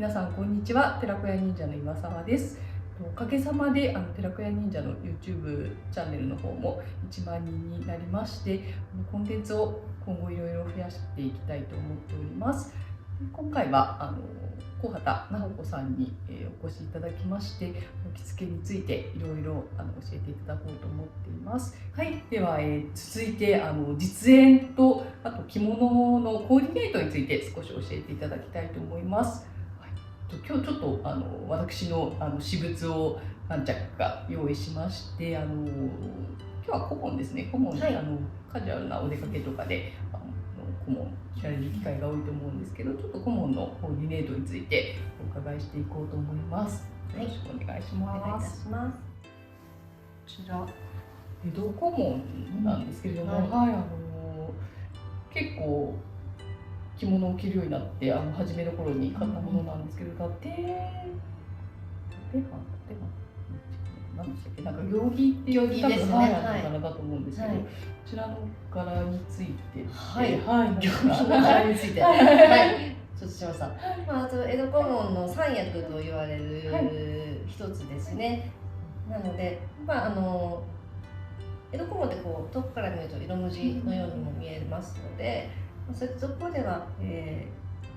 皆さんこんにちは。寺子屋忍者の岩沢です。おかげさまで寺子屋忍者の YouTube チャンネルの方も1万人になりまして、コンテンツを今後いろいろ増やしていきたいと思っております。今回は小畑直子さんにお越しいただきまして、着付けについていろいろ教えていただこうと思っています。はい、では、続いて実演とあと着物のコーディネートについて少し教えていただきたいと思います。今日ちょっと私の私物を何着か用意しまして、今日は顧問ですね。顧問で、カジュアルなお出かけとかで顧問着られる機会が多いと思うんですけど、ちょっと顧問のコーディネートについてお伺いしていこうと思います。よろしくお願いします。お願いいたします。こちら江戸顧問なんですけれども、結構着物を着るようになって初めの頃に買ったものなんですけど、何でしたっけ、なんか行儀っていう多分柄だと思うんですけど、こちらの柄について行儀の柄について承知しました。江戸小紋の三役と言われる一つですね。なので江戸小紋ってこう遠くから見ると色無地のようにも見えますので、そこでは、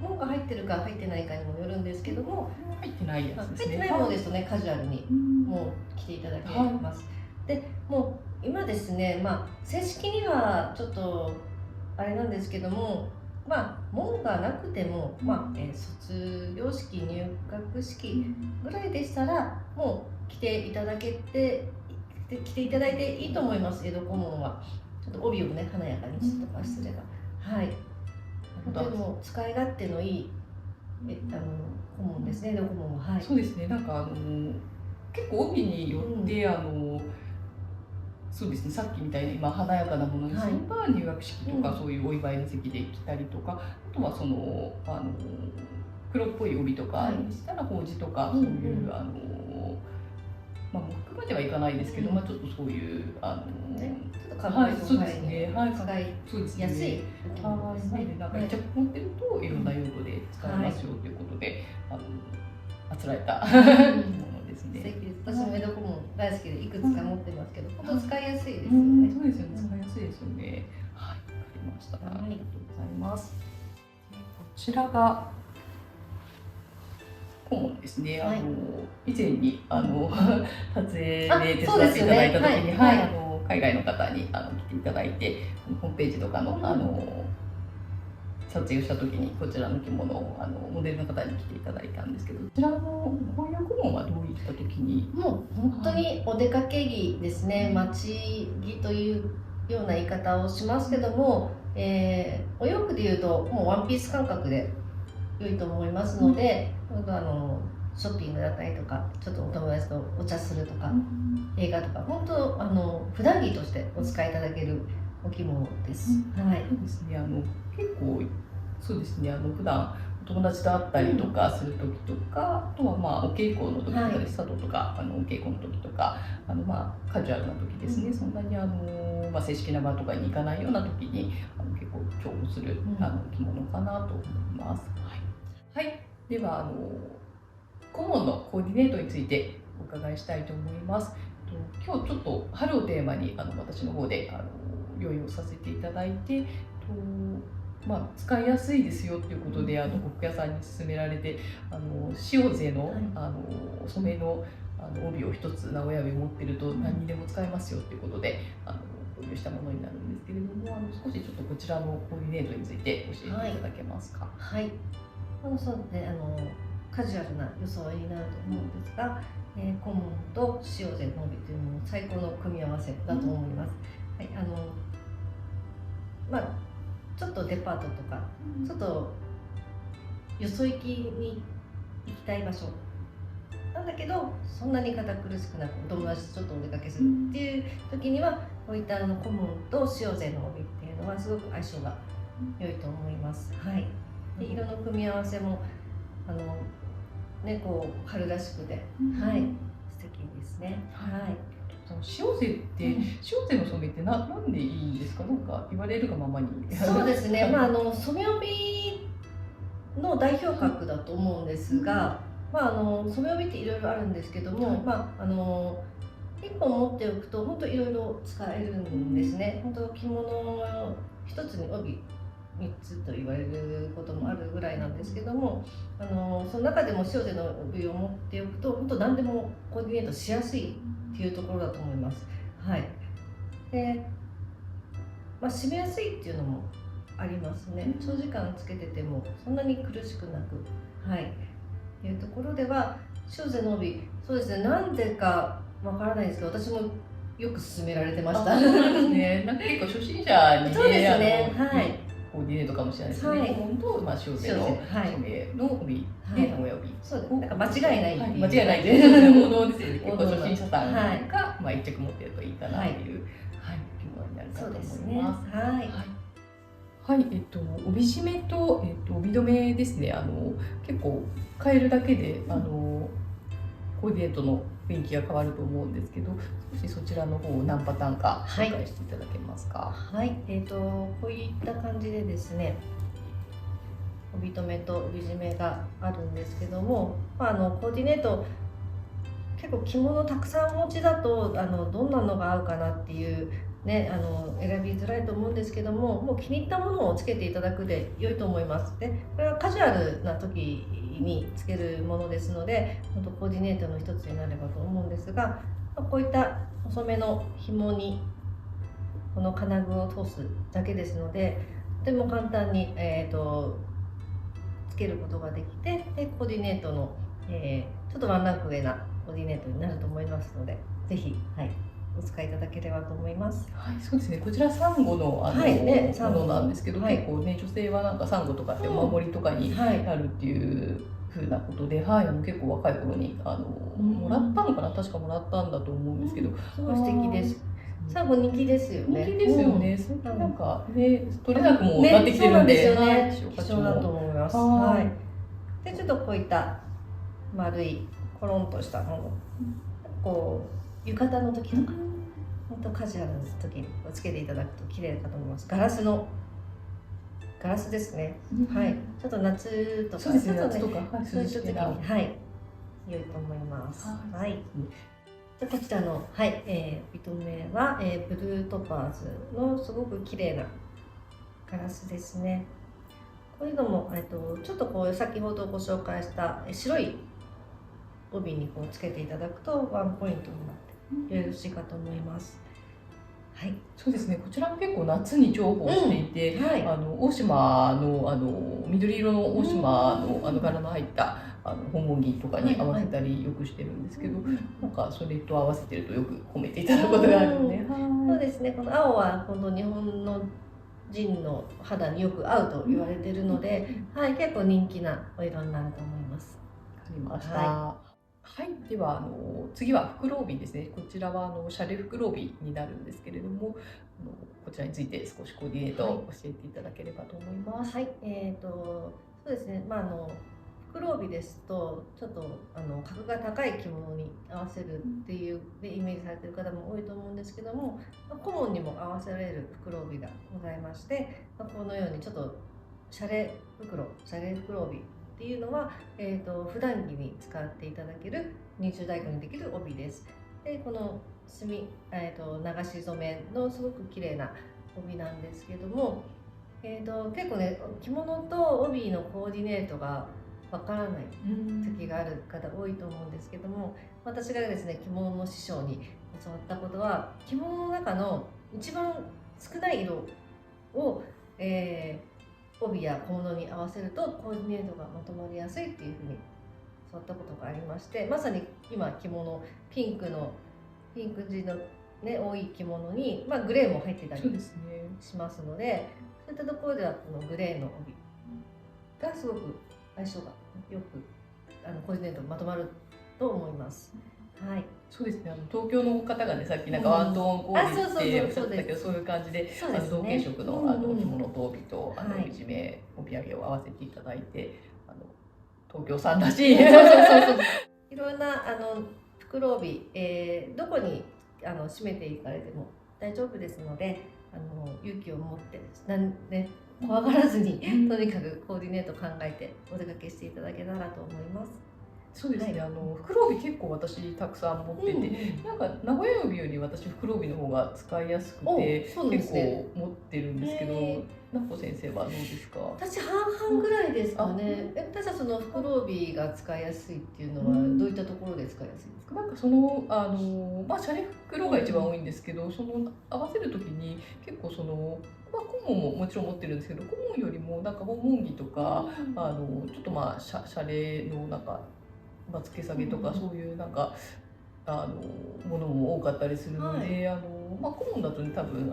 紋が入ってるか入ってないかにもよるんですけども、入ってないやつですね。入ってないものですとね、カジュアルにもう着ていただけます。でもう今ですね、正式にはちょっとあれなんですけども、紋がなくても、卒業式、入学式ぐらいでしたらもう着ていただいていいと思います。江戸小紋はちょっと帯をね華やかにとかすれば、とても使い勝手のいい小紋ですね。江戸小紋は。そうですね。なんか結構帯によって、そうですね、さっきみたいに華やかなものにすれば、入学式とかそういうお祝いの席で着たりとか、あとはその黒っぽい帯とかにしたら法事とか、そういう服まではいかないですけど、ちょっとそういうちょっとかっこいいそうですね、使いやすいなんか一着持ってるといろんな用途で使えますよということであつらえたものですね。素敵です。私も江戸小紋大好きでいくつか持ってますけど、本当使いやすいですよね。そうですよね、使いやすいですよね。はい、わかりました。ありがとうございます。こちらが顧問ですね。以前に撮影で手伝っていただいた時に、海外の方に来ていただいて、ホームページとかの撮影をした時にこちらの着物をモデルの方に着ていただいたんですけど、こちらのこういう顧問はどういった時に？もう本当にお出かけ着ですね。町着というような言い方をしますけども、お洋服でいうともうワンピース感覚で良いと思いますので、ショッピングだったりとか、ちょっとお友達とお茶するとか、映画とか、本当普段着としてお使いいただけるお着物です。そうですね。結構そうですね。普段お友達と会ったりとかする時とか、あとはお稽古の時とかで佐渡とかお稽古の時とかカジュアルな時ですね。そんなに正式な場とかに行かないような時に結構重宝する着物かなと思います。はい。では顧問のコーディネートについてお伺いしたいと思います。今日ちょっと春をテーマに私の方で用意をさせていただいて、使いやすいですよっていうことで呉服屋さんに勧められて塩瀬の染めの帯を一つ名古屋弁持ってると何にでも使えますよっていうことで購入したものになるんですけれども、少しちょっとこちらのコーディネートについて教えていただけますか？そうね、カジュアルな装いになると思うんですが、顧問と塩瀬の帯というのも最高の組み合わせだと思います。ちょっとデパートとか、ちょっとよそ行きに行きたい場所なんだけど、そんなに堅苦しくなくお友達とちょっとお出かけするっていう時には、こういった顧問と塩瀬の帯っていうのはすごく相性が良いと思います。で色の組み合わせもこう春らしくて、素敵ですね。塩瀬って、塩瀬の染めってなんでいいんですか？なんか言われるがままに。そうですね。染め帯の代表格だと思うんですが、染め帯っていろいろあるんですけども、1本持っておくと本当いろいろ使えるんですね。本当着物一つに帯3つと言われることもあるぐらいなんですけども、その中でも塩瀬の帯を持っておくと本当何でもコーディネートしやすいっていうところだと思います。はい。で、締めやすいっていうのもありますね。長時間つけててもそんなに苦しくなく、いうところでは塩瀬の帯、そうですね、なんでかわからないですけど、私もよく勧められてました。そうですね。なんか結構初心者にね、そうですね、コーディネートかもしれないですね。本当塩瀬の染めの帯で名古屋帯。そうです。なんか間違いないっていう。間違いないです。王道ですよね。結構初心者さんが一着持ってるといいかなっていう着物になるかと思います。はい、帯締めと、帯留めですね。結構変えるだけでコーディネートの雰囲気が変わると思うんですけど、少しそちらの方を何パターンか紹介していただけますか。はい、こういった感じでですね、帯留めと帯締めがあるんですけども、コーディネート結構着物たくさんお持ちだとどんなのが合うかなっていうね、選びづらいと思うんですけども、もう気に入ったものをつけていただくで良いと思います。で、これはカジュアルな時につけるものですので、本当コーディネートの一つになればと思うんですが、こういった細めの紐にこの金具を通すだけですので、とても簡単に、つけることができて、でコーディネートの、ちょっとワンランク上なコーディネートになると思いますので、ぜひ、お使いいただければと思います。はい、そうですね。こちらサンゴのものなんですけど、結構ね、女性はなんかサンゴとかってお守りとかになるっていう風なことで、結構若い頃にもらったのかな、確かもらったんだと思うんですけど、すごい素敵です。サンゴ人気ですよね。人気ですよね。それなんかね、取れなくもなってきてるんで、希少だと思います。で、ちょっとこういった丸いコロンとしたもの、こう浴衣の時とか、本当カジュアルな時につけていただくと綺麗かと思います。ガラスですね。ちょっと夏とか、そういう時に良いと思います。で、こちらの帯留めはブルートパーズのすごく綺麗なガラスですね。こういうのもちょっとこう先ほどご紹介した白い帯にこうつけていただくとワンポイントになってよろしいかと思います。そうですね。こちらも結構夏に重宝していて、大島の緑色の大島の柄の入った本文着とかに合わせたりよくしてるんですけど、なんかそれと合わせてるとよく褒めていただくことがあるので、そうですね。この青は本当日本の人の肌によく合うと言われているので、結構人気なお色になると思います。わかりました。では次は袋帯ですね。こちらはシャレ袋帯になるんですけれども、こちらについて少しコーディネートを教えていただければと思います。そうですね。袋帯ですとちょっと格が高い着物に合わせるっていうイメージされている方も多いと思うんですけども、顧問にも合わせられる袋帯がございまして、このようにちょっとシャレ袋帯っていうのは、普段着に使っていただける20代以降にできる帯です。で、この流し染めのすごく綺麗な帯なんですけども、結構ね、着物と帯のコーディネートがわからない時がある方多いと思うんですけども、私がですね、着物の師匠に教わったことは、着物の中の一番少ない色を、帯や小物に合わせるとコーディネートがまとまりやすいっていうふうに教わったことがありまして、まさに今着物ピンク地の、多い着物に、グレーも入ってたりしますので、そういったところではこのグレーの帯がすごく相性がよくコーディネートまとまると思います。そうですね。東京の方がね、さっきなんかワントーンコーデっておっしゃったけど、そういう感じで同系色の着物と帯と帯締め帯揚げを合わせていただいて、東京さんらしいいろんな袋帯、どこに締めていかれても大丈夫ですので、勇気を持って怖がらずに、うんとにかくコーディネート考えてお出かけしていただけたらと思います。そうですね、は袋帯結構私たくさん持ってて、なんか名古屋帯より私袋帯の方が使いやすくて、そうなんで結すね構持ってるんですけど、へなっこ先生はどうですか？私半々ぐらいですかね。ただその袋帯が使いやすいっていうのはどういったところで使いやすいですか？なんかシャレ袋が一番多いんですけど、その合わせるときに結構顧問ももちろん持ってるんですけど、顧問よりもなんか訪問着とか、ちょっとシャレのなんか、つけ下げとか、そういうなんかものも多かったりするので、顧問だとね、多分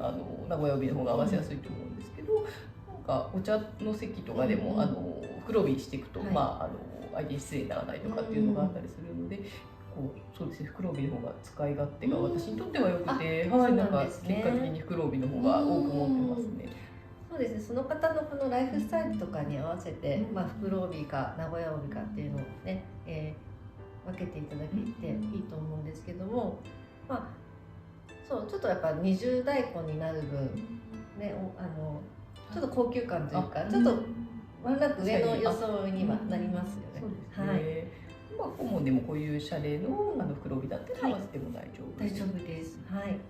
名古屋帯の方が合わせやすいと思うんですけど、なんかお茶の席とかでも、袋帯していくと、相手に失礼にならないとかっていうのがあったりするので、そうですね、袋帯の方が使い勝手が私にとっては良くて、なんか結果的に袋帯の方が多く持ってますね。そうですね、その方のこのライフスタイルとかに合わせて、袋帯か名古屋帯かっていうのをね、分けていただけていいと思うんですけども、そうちょっとやっぱ20代以降になる分ね、ちょっと高級感というか、ちょっとワンランク上の装いにはなりますよね。そうですね。顧問でもこういうシャレの袋帯だって合わせても大丈夫です。大丈夫です。はい。